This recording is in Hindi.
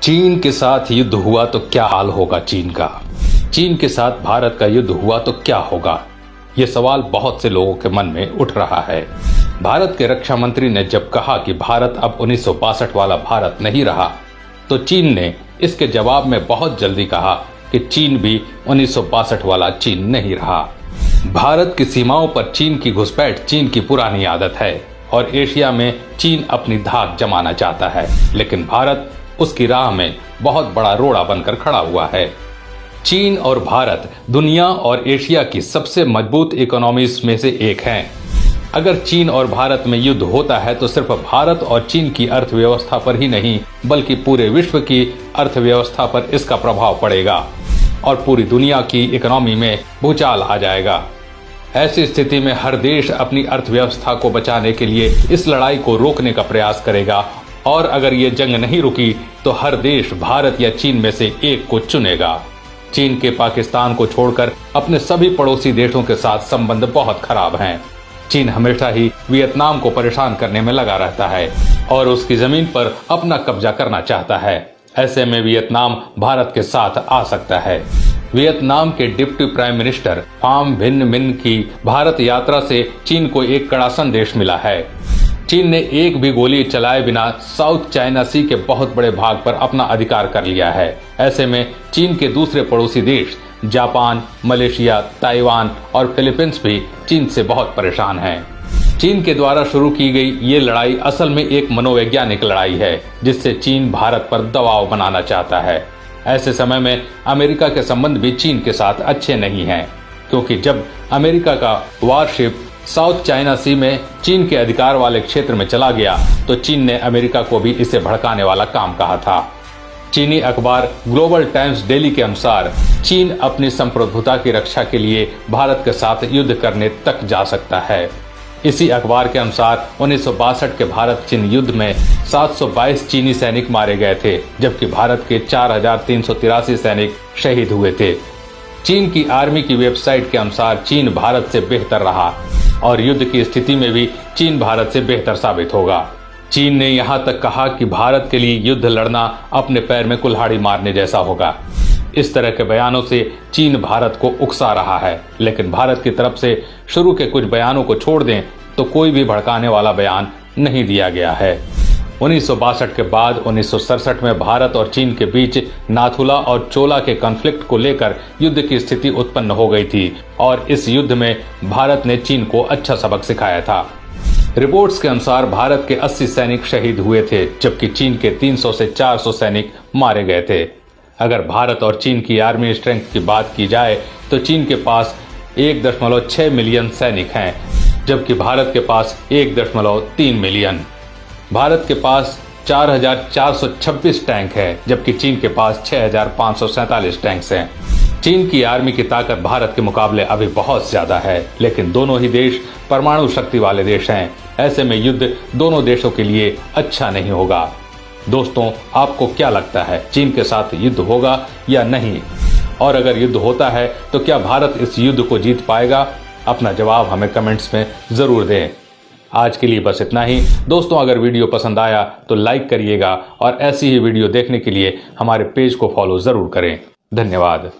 चीन के साथ युद्ध हुआ तो क्या हाल होगा चीन का। चीन के साथ भारत का युद्ध हुआ तो क्या होगा, ये सवाल बहुत से लोगों के मन में उठ रहा है। भारत के रक्षा मंत्री ने जब कहा कि भारत अब 1962 वाला भारत नहीं रहा, तो चीन ने इसके जवाब में बहुत जल्दी कहा कि चीन भी 1962 वाला चीन नहीं रहा। भारत की सीमाओं पर चीन की घुसपैठ चीन की पुरानी आदत है और एशिया में चीन अपनी धाक जमाना चाहता है, लेकिन भारत उसकी राह में बहुत बड़ा रोड़ा बनकर खड़ा हुआ है। चीन और भारत दुनिया और एशिया की सबसे मजबूत इकोनॉमीज में से एक हैं। अगर चीन और भारत में युद्ध होता है तो सिर्फ भारत और चीन की अर्थव्यवस्था पर ही नहीं, बल्कि पूरे विश्व की अर्थव्यवस्था पर इसका प्रभाव पड़ेगा और पूरी दुनिया की इकोनॉमी में भूचाल आ जाएगा। ऐसी स्थिति में हर देश अपनी अर्थव्यवस्था को बचाने के लिए इस लड़ाई को रोकने का प्रयास करेगा और अगर ये जंग नहीं रुकी तो हर देश भारत या चीन में से एक को चुनेगा। चीन के पाकिस्तान को छोड़कर अपने सभी पड़ोसी देशों के साथ संबंध बहुत खराब हैं। चीन हमेशा ही वियतनाम को परेशान करने में लगा रहता है और उसकी जमीन पर अपना कब्जा करना चाहता है। ऐसे में वियतनाम भारत के साथ आ सकता है। वियतनाम के deputy prime minister Pham Vinh Minh की भारत यात्रा से चीन को एक कड़ा संदेश मिला है। चीन ने एक भी गोली चलाए बिना साउथ चाइना सी के बहुत बड़े भाग पर अपना अधिकार कर लिया है। ऐसे में चीन के दूसरे पड़ोसी देश जापान, मलेशिया, ताइवान और फिलीपींस भी चीन से बहुत परेशान हैं। चीन के द्वारा शुरू की गई ये लड़ाई असल में एक मनोवैज्ञानिक लड़ाई है, जिससे चीन भारत पर दबाव बनाना चाहता है। ऐसे समय में अमेरिका के संबंध भी चीन के साथ अच्छे नहीं हैं, क्योंकि जब अमेरिका का वारशिप साउथ चाइना सी में चीन के अधिकार वाले क्षेत्र में चला गया तो चीन ने अमेरिका को भी इसे भड़काने वाला काम कहा था। चीनी अखबार ग्लोबल टाइम्स डेली के अनुसार चीन अपनी संप्रभुता की रक्षा के लिए भारत के साथ युद्ध करने तक जा सकता है। इसी अखबार के अनुसार 1962 के भारत चीन युद्ध में 722 चीनी सैनिक मारे गए थे, जबकि भारत के 4383 सैनिक शहीद हुए थे। चीन की आर्मी की वेबसाइट के अनुसार चीन भारत से बेहतर रहा और युद्ध की स्थिति में भी चीन भारत से बेहतर साबित होगा। चीन ने यहाँ तक कहा कि भारत के लिए युद्ध लड़ना अपने पैर में कुल्हाड़ी मारने जैसा होगा। इस तरह के बयानों से चीन भारत को उकसा रहा है, लेकिन भारत की तरफ से शुरू के कुछ बयानों को छोड़ दें तो कोई भी भड़काने वाला बयान नहीं दिया गया है। 1962 के बाद 1967 में भारत और चीन के बीच नाथुला और चोला के कॉन्फ्लिक्ट को लेकर युद्ध की स्थिति उत्पन्न हो गई थी और इस युद्ध में भारत ने चीन को अच्छा सबक सिखाया था। रिपोर्ट्स के अनुसार भारत के 80 सैनिक शहीद हुए थे, जबकि चीन के 300 से 400 सैनिक मारे गए थे। अगर भारत और चीन की आर्मी स्ट्रेंथ की बात की जाए तो चीन के पास 1.6 मिलियन सैनिक हैं, जबकि भारत के पास 1.3 मिलियन। भारत के पास 4426 टैंक है, जबकि चीन के पास 6547 टैंक्स हैं। चीन की आर्मी की ताकत भारत के मुकाबले अभी बहुत ज्यादा है, लेकिन दोनों ही देश परमाणु शक्ति वाले देश हैं। ऐसे में युद्ध दोनों देशों के लिए अच्छा नहीं होगा। दोस्तों, आपको क्या लगता है, चीन के साथ युद्ध होगा या नहीं? और अगर युद्ध होता है तो क्या भारत इस युद्ध को जीत पाएगा? अपना जवाब हमें कमेंट्स में जरूर दें। आज के लिए बस इतना ही। दोस्तों, अगर वीडियो पसंद आया तो लाइक करिएगा और ऐसी ही वीडियो देखने के लिए हमारे पेज को फॉलो जरूर करें। धन्यवाद।